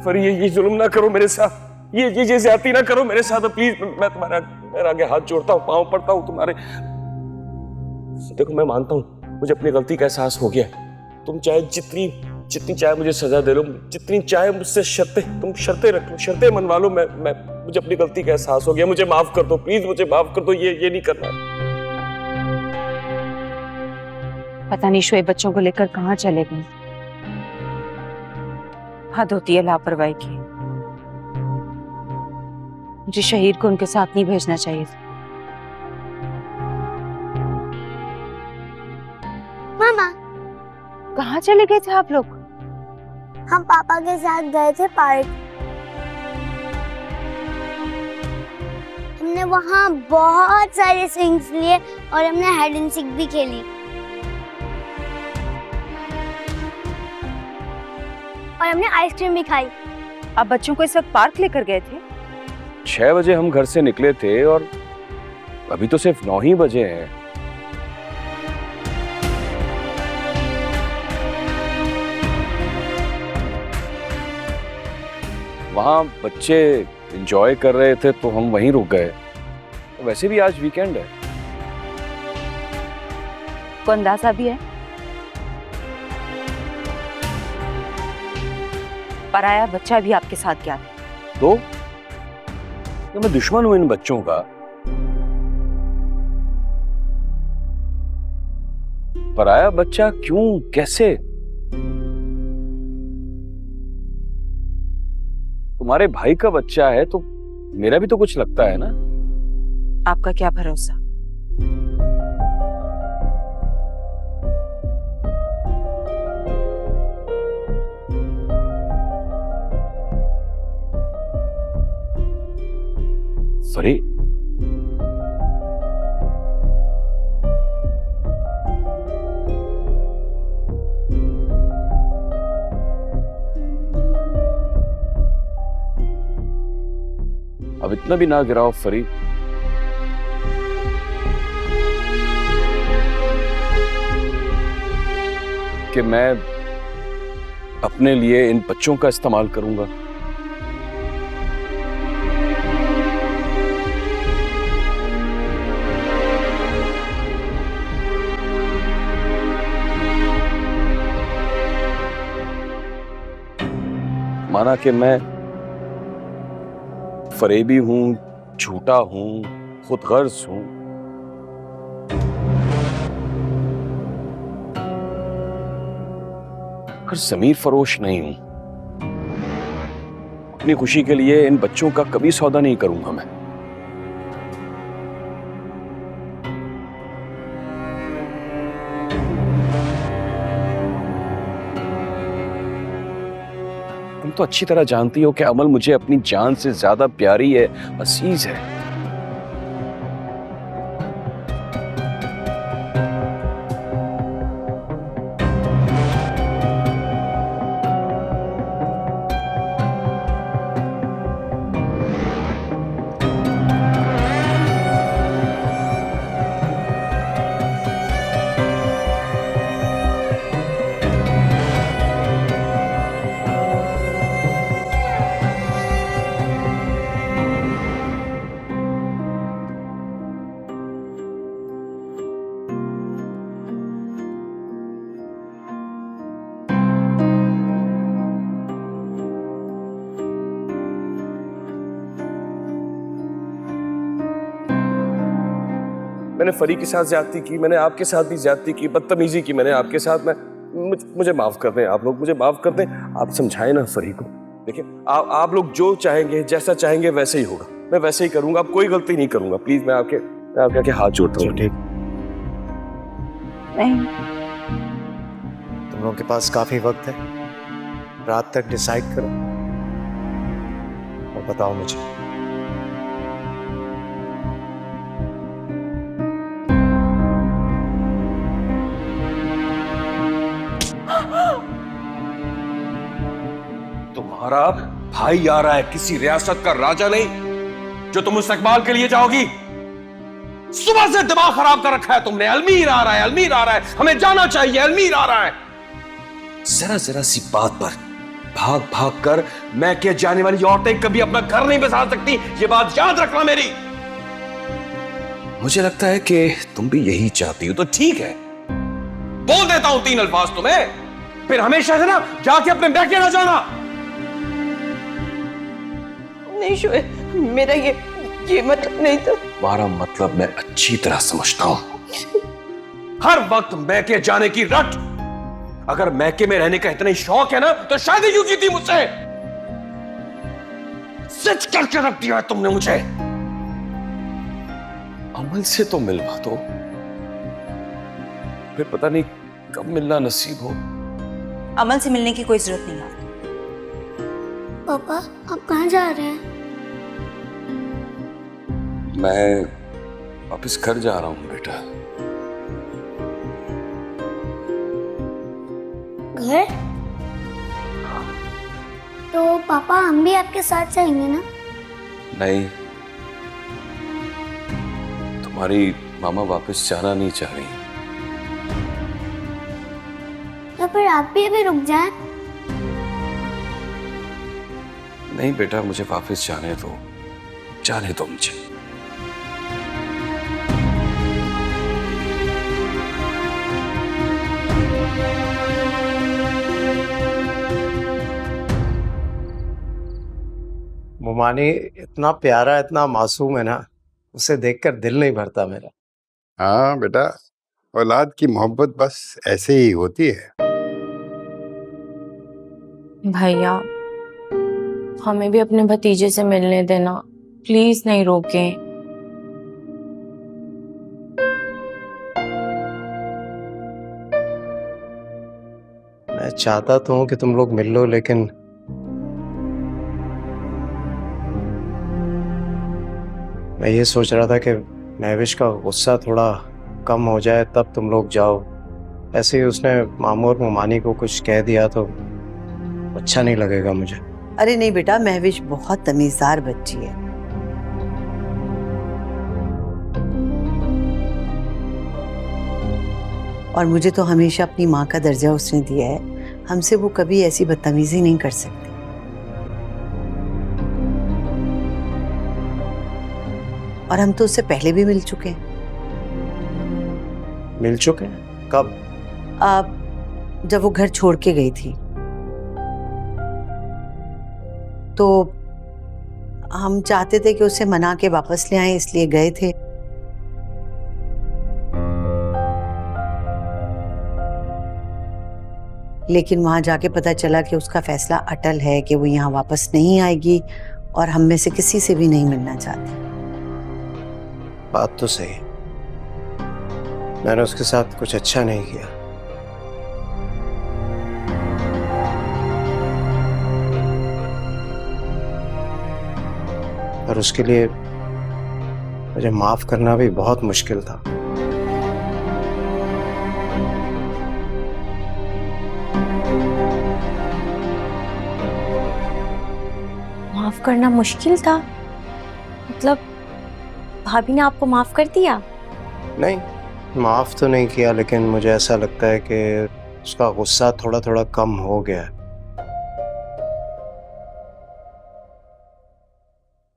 फरी ये जुल्म ना करो मेरे साथ, ये ज्यादती ना करो मेरे साथ प्लीज। मैं तुम्हारे आगे हाथ जोड़ता हूँ, पाँव पड़ता हूँ तुम्हारे। देखो मैं मानता हूँ मुझे अपनी गलती का एहसास हो गया। तुम चाहे जितनी चाहे मुझे सजा दे लो, जितनी चाहे मुझसे तुम शर्तें रख लो, शर्तें मनवा लो। मुझे अपनी गलती का एहसास हो गया, मुझे माफ कर दो प्लीज, मुझे माफ कर दो। ये नहीं करना। पता नहीं शोएब बच्चों को लेकर कहाँ चले गए। हद होती है लापरवाही की। मुझे शहीद को उनके साथ नहीं भेजना चाहिए था। मामा, कहाँ चले गए थे आप लोग? हम पापा के साथ गए थे पार्क। हमने वहाँ बहुत सारे स्विंग्स लिए और हमने हाइड एंड सीक भी खेली। और हमने आइसक्रीम भी खाई। आप बच्चों को इस वक्त पार्क लेकर गए थे? 6 बजे हम घर से निकले थे और अभी तो सिर्फ 9 ही बजे हैं। वहाँ बच्चे एंजॉय कर रहे थे तो हम वहीं रुक गए। वैसे भी आज वीकेंड है। को अंदाजा भी है पराया बच्चा भी आपके साथ गया था? तो मैं दुश्मन हूं इन बच्चों का? पराया बच्चा क्यों, कैसे? तुम्हारे भाई का बच्चा है तो मेरा भी तो कुछ लगता है ना। आपका क्या भरोसा? सॉरी, अब इतना भी ना गिराओ फरी। कि मैं अपने लिए इन बच्चों का इस्तेमाल करूंगा। माना कि मैं फरेबी हूं, झूठा हूं, खुदगर्ज हूं, पर ज़मीर फरोश नहीं हूं। अपनी खुशी के लिए इन बच्चों का कभी सौदा नहीं करूंगा मैं। तुम तो अच्छी तरह जानती हो कि अमल मुझे अपनी जान से ज्यादा प्यारी है, अजीज है। मैंने फरी के साथ ज्यादती की, मैंने आपके साथ भी ज्यादती की, बदतमीजी की मैंने आपके साथ। मुझे माफ कर दें आप लोग, मुझे माफ कर दें। आप समझाएं ना फरी को। देखिए आप लोग जो चाहेंगे, जैसा चाहेंगे वैसे ही होगा, मैं वैसे ही करूंगा। आप कोई गलती नहीं करूंगा प्लीज। मैं आपके आगे हाथ जोड़ता हूँ। ठीक नहीं, तुम लोगों के पास काफी वक्त है, रात तक डिसाइड करो और बताओ मुझे। तुम्हारा भाई आ रहा है, किसी रियासत का राजा नहीं जो तुम मुस्तकबाल के लिए जाओगी। सुबह से दिमाग खराब कर रखा है तुमने। अलमीर आ रहा है, अलमीर आ रहा है, हमें जाना चाहिए, अलमीर आ रहा है। जरा जरा सी बात पर भाग भाग कर मैके जाने वाली औरतें कभी अपना घर नहीं बसा सकती, ये बात याद रखना मेरी। मुझे लगता है कि तुम भी यही चाहती हो, तो ठीक है, बोल देता हूं 3 अल्फाज तुम्हें, फिर हमेशा से ना जाके अपने मैके ना जाना। नहीं शोएब, मेरा ये मतलब नहीं था। तुम्हारा मतलब मैं अच्छी तरह समझता हूं। हर वक्त मैके जाने की रट। अगर मैके में रहने का इतना ही शौक है ना, तो शादी क्यों की थी मुझसे? सच करके रख दिया है तुमने मुझे। अमल से तो मिलवा दो, फिर पता नहीं कब मिलना नसीब हो। अमल से मिलने की कोई जरूरत नहीं है। पापा आप कहाँ जा रहे हैं? मैं वापस घर जा रहा हूं बेटा। घर? तो पापा हम भी आपके साथ जाएंगे ना? नहीं, तुम्हारी मामा वापस जाना नहीं चाह रही। तो फिर आप भी अभी रुक जाएं। नहीं बेटा, मुझे वापस जाने दो, जाने दो मुझे। मुमानी इतना प्यारा, इतना मासूम है ना, उसे देखकर दिल नहीं भरता मेरा। हाँ बेटा, औलाद की मोहब्बत बस ऐसे ही होती है। भैया, हमें भी अपने भतीजे से मिलने देना, प्लीज नहीं रोकें। मैं चाहता तो हूँ कि तुम लोग मिल लो, लेकिन मैं ये सोच रहा था कि महविश का गुस्सा थोड़ा कम हो जाए तब तुम लोग जाओ। ऐसे ही उसने मामू और मुमानी को कुछ कह दिया तो अच्छा नहीं लगेगा मुझे। अरे नहीं बेटा, महविश बहुत तमीजदार बच्ची है। और मुझे तो हमेशा अपनी माँ का दर्जा उसने दिया है, हमसे वो कभी ऐसी बदतमीजी नहीं कर सकती। और हम तो उससे पहले भी मिल चुके हैं। मिल चुके हैं? कब? जब वो घर छोड़ के गई थी तो हम चाहते थे कि उसे मना के वापस ले आए, इसलिए गए थे। लेकिन वहां जाके पता चला कि उसका फैसला अटल है कि वो यहाँ वापस नहीं आएगी और हम में से किसी से भी नहीं मिलना चाहती। बात तो सही, मैंने उसके साथ कुछ अच्छा नहीं किया। और उसके लिए मुझे माफ करना भी बहुत मुश्किल था। माफ करना मुश्किल था? मतलब भाभी ने आपको माफ कर दिया? नहीं, माफ तो नहीं किया, लेकिन मुझे ऐसा लगता है कि उसका गुस्सा थोड़ा थोड़ा कम हो गया है।